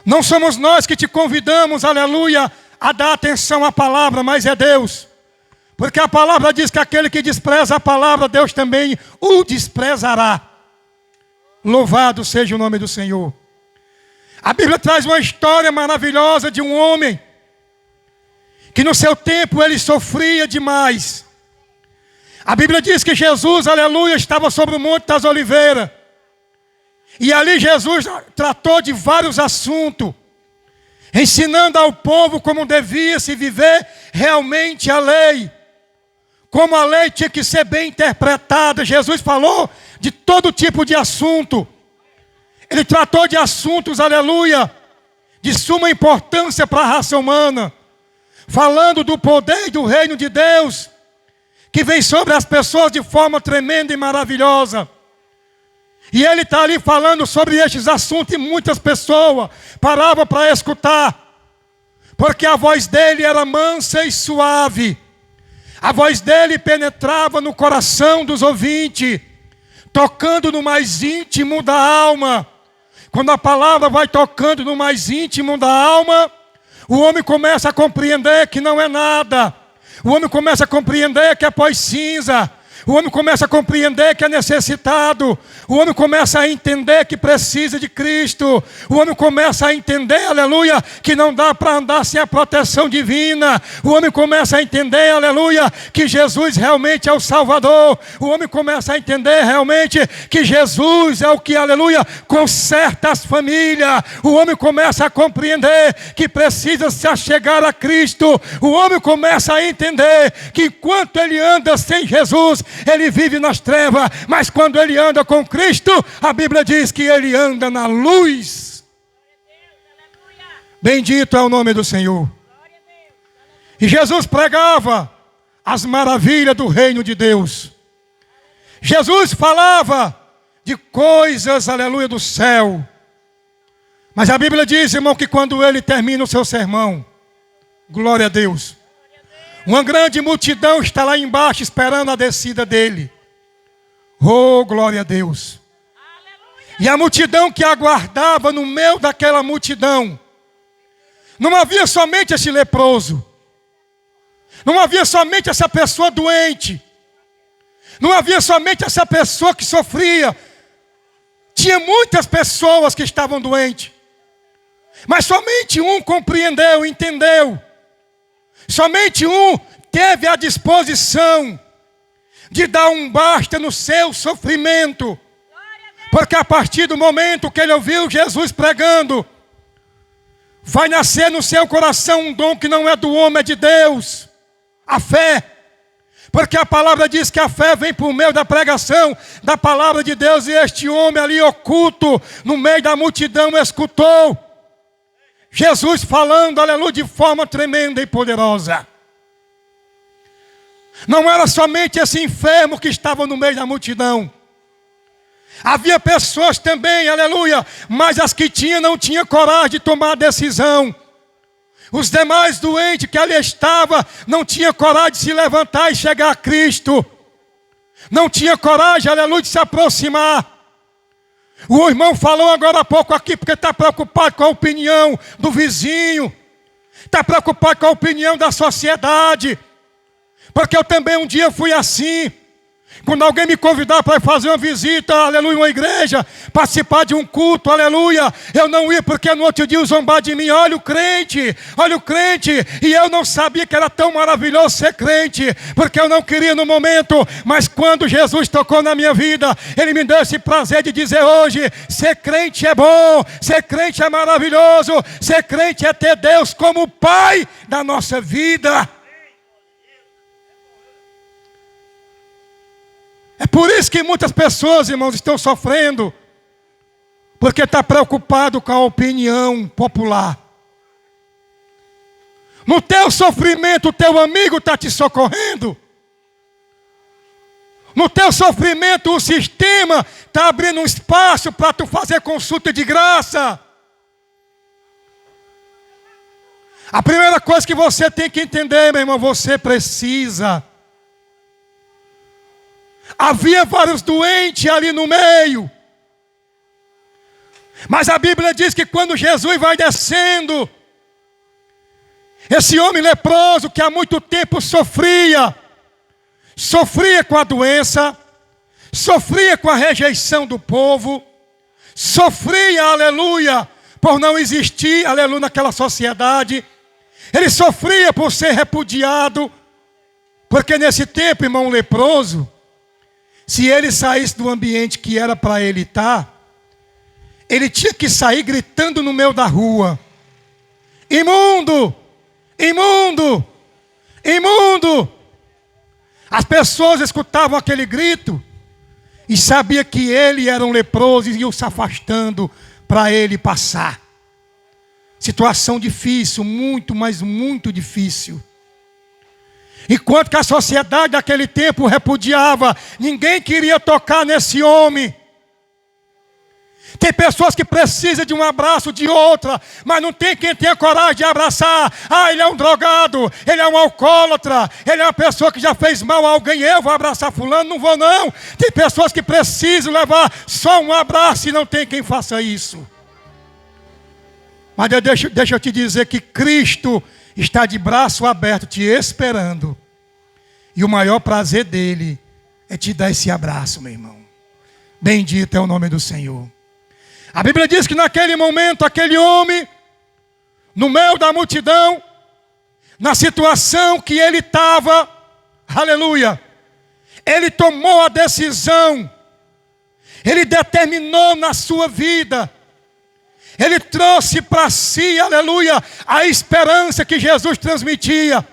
Não somos nós que te convidamos, aleluia, a dar atenção à palavra, mas é Deus. Porque a palavra diz que aquele que despreza a palavra, Deus também o desprezará. Louvado seja o nome do Senhor. A Bíblia traz uma história maravilhosa de um homem que no seu tempo ele sofria demais. A Bíblia diz que Jesus, aleluia, estava sobre o Monte das Oliveiras. E ali Jesus tratou de vários assuntos, ensinando ao povo como devia se viver realmente a lei. Como a lei tinha que ser bem interpretada. Jesus falou de todo tipo de assunto. Ele tratou de assuntos, aleluia, de suma importância para a raça humana. Falando do poder e do reino de Deus, que vem sobre as pessoas de forma tremenda e maravilhosa. E ele está ali falando sobre estes assuntos e muitas pessoas paravam para escutar. Porque a voz dele era mansa e suave. A voz dele penetrava no coração dos ouvintes, tocando no mais íntimo da alma. Quando a palavra vai tocando no mais íntimo da alma, o homem começa a compreender que não é nada. O homem começa a compreender que é pó e cinza. O homem começa a compreender que é necessitado. O homem começa a entender que precisa de Cristo. O homem começa a entender, aleluia, que não dá para andar sem a proteção divina. O homem começa a entender, aleluia, que Jesus realmente é o Salvador. O homem começa a entender realmente que Jesus é o que, aleluia, conserta as famílias. O homem começa a compreender que precisa se achegar a Cristo. O homem começa a entender que enquanto ele anda sem Jesus, ele vive nas trevas, mas quando ele anda com Cristo, a Bíblia diz que ele anda na luz. Bendito é o nome do Senhor. E Jesus pregava as maravilhas do reino de Deus. Jesus falava de coisas, aleluia, do céu. Mas a Bíblia diz, irmão, que quando ele termina o seu sermão, glória a Deus, uma grande multidão está lá embaixo esperando a descida dele. Oh, glória a Deus. Aleluia. E a multidão que aguardava no meio daquela multidão, não havia somente esse leproso. Não havia somente essa pessoa doente. Não havia somente essa pessoa que sofria. Tinha muitas pessoas que estavam doentes. Mas somente um compreendeu, entendeu. Somente um teve a disposição de dar um basta no seu sofrimento. Porque a partir do momento que ele ouviu Jesus pregando, vai nascer no seu coração um dom que não é do homem, é de Deus. A fé. Porque a palavra diz que a fé vem por meio da pregação da palavra de Deus. E este homem ali oculto, no meio da multidão, escutou Jesus falando, aleluia, de forma tremenda e poderosa. Não era somente esse enfermo que estava no meio da multidão. Havia pessoas também, aleluia, mas as que tinham não tinham coragem de tomar a decisão. Os demais doentes que ali estavam não tinham coragem de se levantar e chegar a Cristo. Não tinha coragem, aleluia, de se aproximar. O irmão falou agora há pouco aqui porque está preocupado com a opinião do vizinho. Está preocupado com a opinião da sociedade. Porque eu também um dia fui assim. Quando alguém me convidava para fazer uma visita, aleluia, uma igreja, participar de um culto, aleluia, eu não ia porque no outro dia iam zombar de mim, olha o crente, e eu não sabia que era tão maravilhoso ser crente, porque eu não queria no momento, mas quando Jesus tocou na minha vida, Ele me deu esse prazer de dizer hoje, ser crente é bom, ser crente é maravilhoso, ser crente é ter Deus como Pai da nossa vida. É por isso que muitas pessoas, irmãos, estão sofrendo. Porque está preocupado com a opinião popular. No teu sofrimento, o teu amigo está te socorrendo. No teu sofrimento, o sistema está abrindo um espaço para tu fazer consulta de graça. A primeira coisa que você tem que entender, meu irmão, você precisa. Havia vários doentes ali no meio. Mas a Bíblia diz que quando Jesus vai descendo, esse homem leproso que há muito tempo sofria com a doença, sofria com a rejeição do povo, sofria, aleluia, por não existir, aleluia, naquela sociedade. Ele sofria por ser repudiado, porque nesse tempo, irmão leproso, se ele saísse do ambiente que era para ele estar, ele tinha que sair gritando no meio da rua: imundo, imundo, imundo. As pessoas escutavam aquele grito e sabiam que ele era um leproso e iam se afastando para ele passar. Situação difícil, muito, mas muito difícil. Enquanto que a sociedade daquele tempo repudiava, ninguém queria tocar nesse homem. Tem pessoas que precisam de um abraço de outra, mas não tem quem tenha coragem de abraçar. Ah, ele é um drogado, ele é um alcoólatra, ele é uma pessoa que já fez mal a alguém. Eu vou abraçar fulano? Não vou não. Tem pessoas que precisam levar só um abraço e não tem quem faça isso. Mas deixa eu te dizer que Cristo está de braço aberto te esperando. E o maior prazer dele é te dar esse abraço, meu irmão. Bendito é o nome do Senhor. A Bíblia diz que naquele momento, aquele homem, no meio da multidão, na situação que ele estava, aleluia, ele tomou a decisão, ele determinou na sua vida, ele trouxe para si, aleluia, a esperança que Jesus transmitia,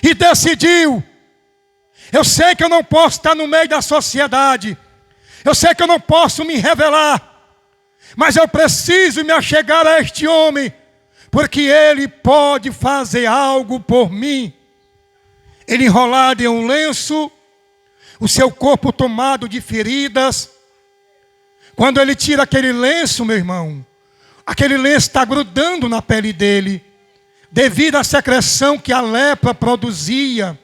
e decidiu: eu sei que eu não posso estar no meio da sociedade, eu sei que eu não posso me revelar, mas eu preciso me achegar a este homem, porque ele pode fazer algo por mim. Ele enrolado em um lenço, o seu corpo tomado de feridas. Quando ele tira aquele lenço, meu irmão, aquele lenço está grudando na pele dele, devido à secreção que a lepra produzia.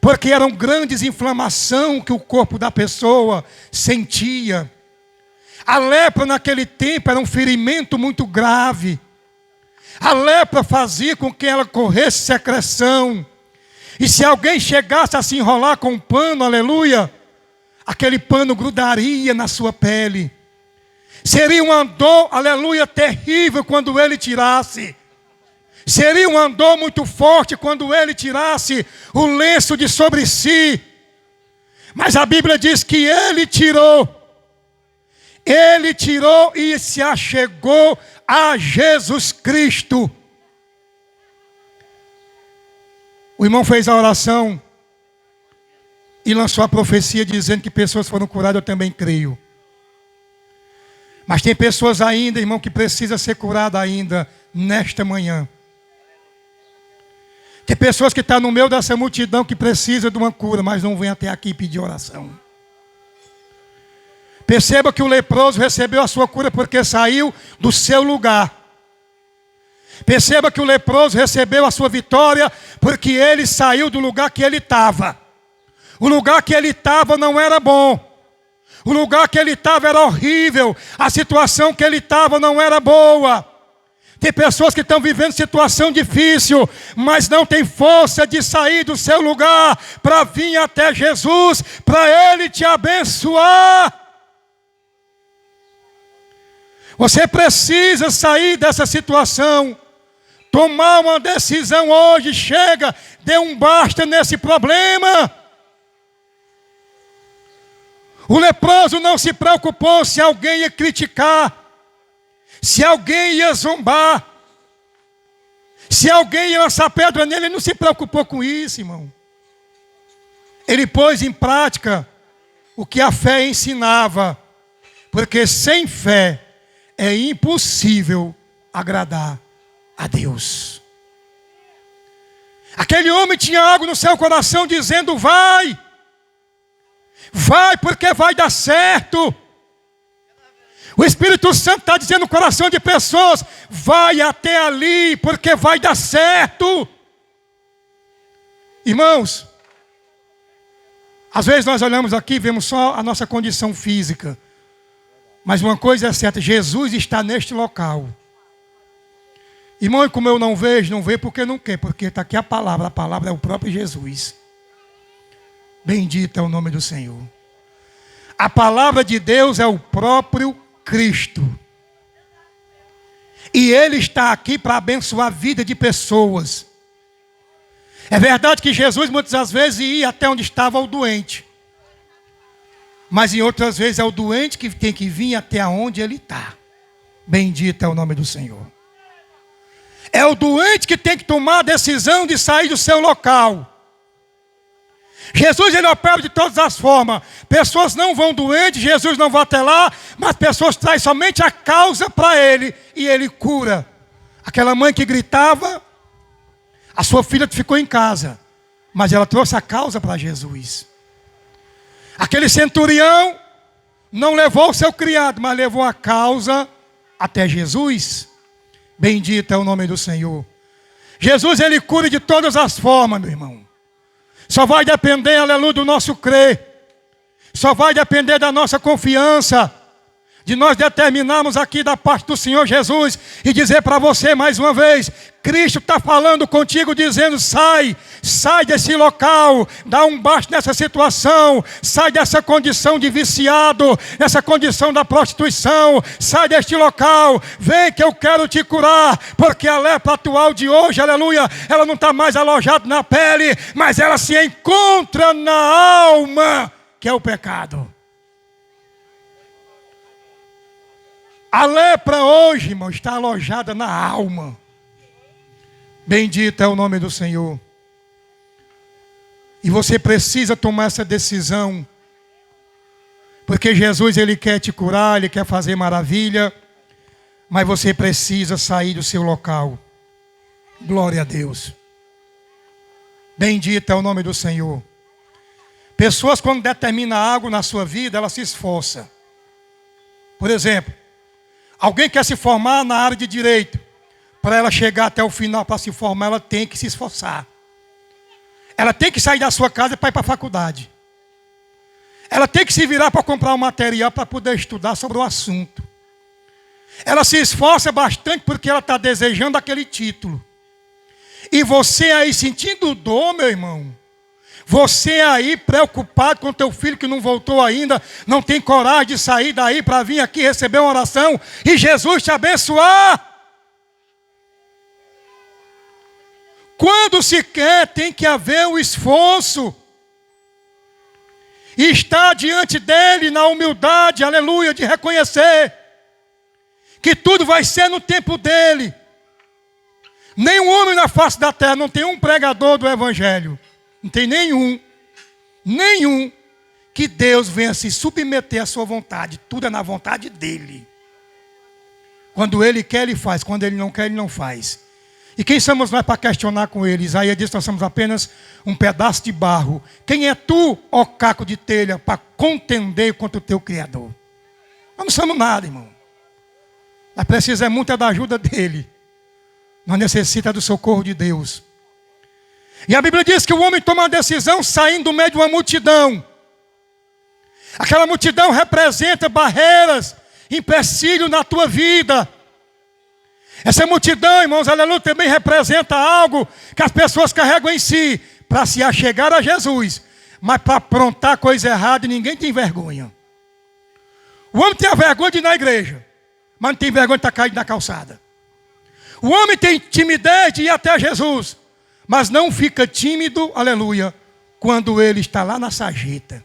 Porque eram grandes inflamações que o corpo da pessoa sentia. A lepra naquele tempo era um ferimento muito grave. A lepra fazia com que ela corresse secreção. E se alguém chegasse a se enrolar com um pano, aleluia, aquele pano grudaria na sua pele. Seria uma dor, aleluia, terrível quando ele tirasse. Seria uma dor muito forte quando ele tirasse o lenço de sobre si. Mas a Bíblia diz que ele tirou e se achegou a Jesus Cristo. O irmão fez a oração e lançou a profecia dizendo que pessoas foram curadas. Eu também creio. Mas tem pessoas ainda, irmão, que precisam ser curadas ainda nesta manhã. Tem pessoas que estão no meio dessa multidão que precisam de uma cura, mas não vêm até aqui pedir oração. Perceba que o leproso recebeu a sua cura porque saiu do seu lugar. Perceba que o leproso recebeu a sua vitória porque ele saiu do lugar que ele estava. O lugar que ele estava não era bom. O lugar que ele estava era horrível. A situação que ele estava não era boa. Tem pessoas que estão vivendo situação difícil, mas não tem força de sair do seu lugar para vir até Jesus, para Ele te abençoar. Você precisa sair dessa situação, tomar uma decisão hoje. Chega, dê um basta nesse problema. O leproso não se preocupou se alguém ia criticar, se alguém ia zombar, se alguém ia lançar pedra nele. Ele não se preocupou com isso, irmão. Ele pôs em prática o que a fé ensinava, porque sem fé é impossível agradar a Deus. Aquele homem tinha algo no seu coração dizendo: vai, vai, porque vai dar certo. O Espírito Santo está dizendo no coração de pessoas: vai até ali, porque vai dar certo. Irmãos, às vezes nós olhamos aqui e vemos só a nossa condição física. Mas uma coisa é certa, Jesus está neste local. Irmão, como eu não vejo, não vejo porque não quer, porque está aqui a palavra é o próprio Jesus. Bendito é o nome do Senhor. A palavra de Deus é o próprio Cristo. E Ele está aqui para abençoar a vida de pessoas. É verdade que Jesus muitas das vezes ia até onde estava o doente. Mas em outras vezes é o doente que tem que vir até onde ele está. Bendito é o nome do Senhor. É o doente que tem que tomar a decisão de sair do seu local. Jesus, ele opera de todas as formas. Pessoas não vão doentes, Jesus não vai até lá, mas pessoas trazem somente a causa para ele e ele cura. Aquela mãe que gritava, a sua filha ficou em casa, mas ela trouxe a causa para Jesus. Aquele centurião não levou o seu criado, mas levou a causa até Jesus. Bendito é o nome do Senhor. Jesus, ele cura de todas as formas, meu irmão. Só vai depender, aleluia, do nosso crer. Só vai depender da nossa confiança. De nós determinarmos aqui da parte do Senhor Jesus e dizer para você mais uma vez, Cristo está falando contigo dizendo, sai desse local, dá um basta nessa situação, sai dessa condição de viciado, nessa condição da prostituição, sai deste local, vem que eu quero te curar, porque a lepra atual de hoje, aleluia, ela não está mais alojada na pele, mas ela se encontra na alma, que é o pecado. A lepra hoje, irmão, está alojada na alma. Bendito é o nome do Senhor. E você precisa tomar essa decisão. Porque Jesus, ele quer te curar, ele quer fazer maravilha. Mas você precisa sair do seu local. Glória a Deus. Bendito é o nome do Senhor. Pessoas, quando determinam algo na sua vida, elas se esforçam. Por exemplo, alguém quer se formar na área de direito. Para ela chegar até o final, para se formar, ela tem que se esforçar. Ela tem que sair da sua casa para ir para a faculdade. Ela tem que se virar para comprar um material para poder estudar sobre o assunto. Ela se esforça bastante porque ela está desejando aquele título. E você aí sentindo dor, meu irmão. Você aí preocupado com teu filho que não voltou ainda, não tem coragem de sair daí para vir aqui receber uma oração e Jesus te abençoar. Quando se quer, tem que haver o esforço. E estar diante dele na humildade, aleluia, de reconhecer que tudo vai ser no tempo dele. Nenhum homem na face da terra, não tem um pregador do evangelho. Não tem nenhum que Deus venha se submeter à sua vontade. Tudo é na vontade dele. Quando ele quer, ele faz. Quando ele não quer, ele não faz. E quem somos nós para questionar com ele? Isaías diz que nós somos apenas um pedaço de barro. Quem é tu, ó caco de telha, para contender contra o teu Criador? Nós não somos nada, irmão. Nós precisamos muito da ajuda dele. Nós necessitamos do socorro de Deus. E a Bíblia diz que o homem toma uma decisão saindo do meio de uma multidão. Aquela multidão representa barreiras, empecilhos na tua vida. Essa multidão, irmãos, aleluia, também representa algo que as pessoas carregam em si para se achegar a Jesus. Mas para aprontar coisa errada, ninguém tem vergonha. O homem tem a vergonha de ir na igreja, mas não tem vergonha de estar caído na calçada. O homem tem timidez de ir até Jesus, mas não fica tímido, aleluia, quando ele está lá na sarjeta.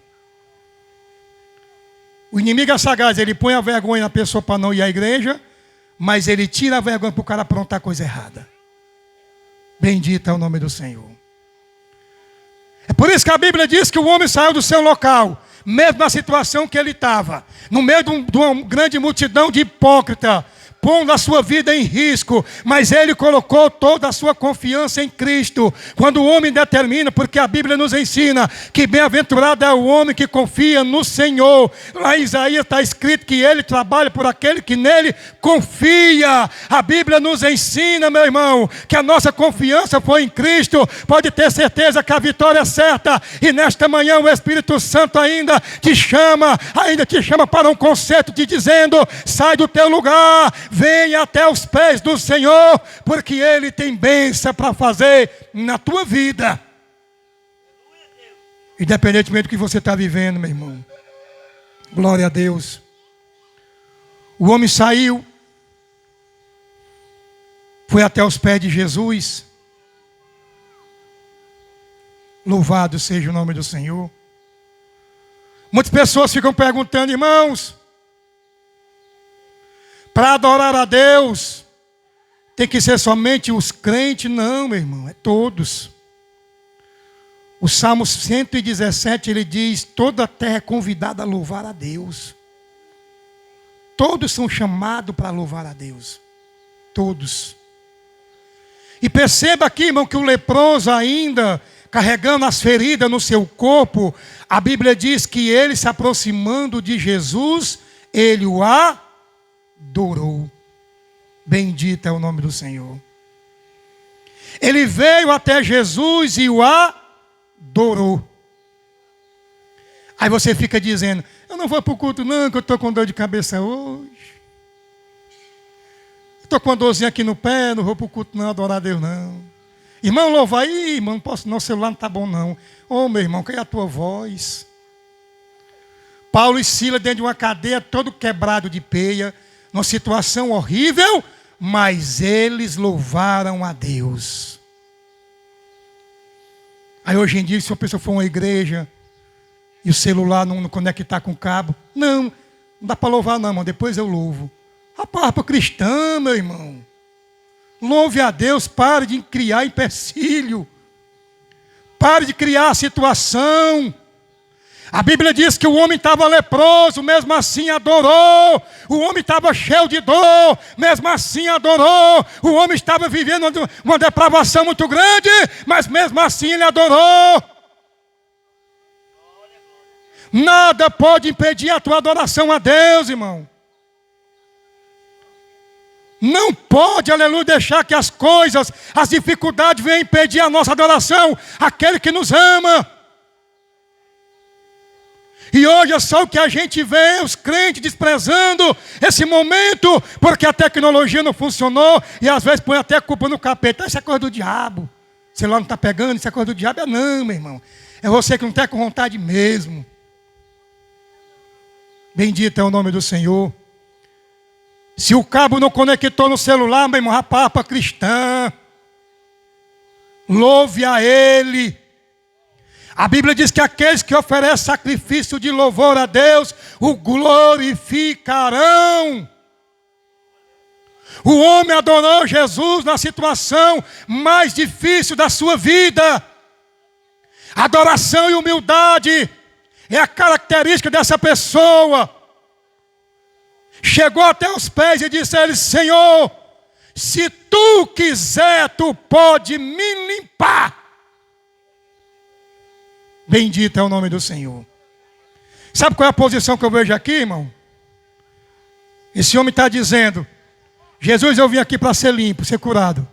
O inimigo é sagaz, ele põe a vergonha na pessoa para não ir à igreja, mas ele tira a vergonha para o cara aprontar coisa errada. Bendito é o nome do Senhor. É por isso que a Bíblia diz que o homem saiu do seu local, mesmo na situação que ele estava, no meio de uma grande multidão de hipócritas, pondo a sua vida em risco, mas ele colocou toda a sua confiança em Cristo. Quando o homem determina, porque a Bíblia nos ensina que bem-aventurado é o homem que confia no Senhor. Lá em Isaías está escrito que ele trabalha por aquele que nele confia. A Bíblia nos ensina, meu irmão, que a nossa confiança foi em Cristo. Pode ter certeza que a vitória é certa. E nesta manhã o Espírito Santo ainda te chama para um concerto te dizendo: sai do teu lugar, venha até os pés do Senhor, porque Ele tem bênção para fazer na tua vida. Independentemente do que você está vivendo, meu irmão. Glória a Deus. O homem saiu, foi até os pés de Jesus. Louvado seja o nome do Senhor. Muitas pessoas ficam perguntando: irmãos, para adorar a Deus, tem que ser somente os crentes? Não, meu irmão, é todos. O Salmo 117, ele diz: toda a terra é convidada a louvar a Deus. Todos são chamados para louvar a Deus. Todos. E perceba aqui, irmão, que o leproso ainda, carregando as feridas no seu corpo, a Bíblia diz que ele, se aproximando de Jesus, ele o adorou. Bendito é o nome do Senhor. Ele veio até Jesus e o adorou. Aí você fica dizendo: eu não vou para o culto não, que eu estou com dor de cabeça hoje. Estou com uma dorzinha aqui no pé, não vou para o culto não, adorar a Deus não. Irmão, louva aí, irmão, não posso não, o celular não está bom não. Ô meu irmão, que é a tua voz? Paulo e Silas dentro de uma cadeia, todo quebrado de peia, numa situação horrível, mas eles louvaram a Deus. Aí hoje em dia, se uma pessoa for a uma igreja e o celular não conectar com o cabo, não dá para louvar não, irmão, depois eu louvo. A palavra cristã, meu irmão. Louve a Deus, pare de criar empecilho. Pare de criar situação. A Bíblia diz que o homem estava leproso, mesmo assim adorou. O homem estava cheio de dor, mesmo assim adorou. O homem estava vivendo uma depravação muito grande, mas mesmo assim ele adorou. Nada pode impedir a tua adoração a Deus, irmão. Não pode, aleluia, deixar que as coisas, as dificuldades venham impedir a nossa adoração àquele que nos ama. E hoje é só o que a gente vê, os crentes desprezando esse momento, porque a tecnologia não funcionou, e às vezes põe até a culpa no capeta. Isso é coisa do diabo. O celular não está pegando, isso é coisa do diabo. Não, meu irmão. É você que não está com vontade mesmo. Bendito é o nome do Senhor. Se o cabo não conectou no celular, meu irmão, a papa cristã, louve a Ele. A Bíblia diz que aqueles que oferecem sacrifício de louvor a Deus, o glorificarão. O homem adorou Jesus na situação mais difícil da sua vida. Adoração e humildade é a característica dessa pessoa. Chegou até os pés e disse a ele: Senhor, se tu quiser, tu pode me limpar. Bendito é o nome do Senhor. Sabe qual é a posição que eu vejo aqui, irmão? Esse homem está dizendo: Jesus, eu vim aqui para ser limpo, ser curado.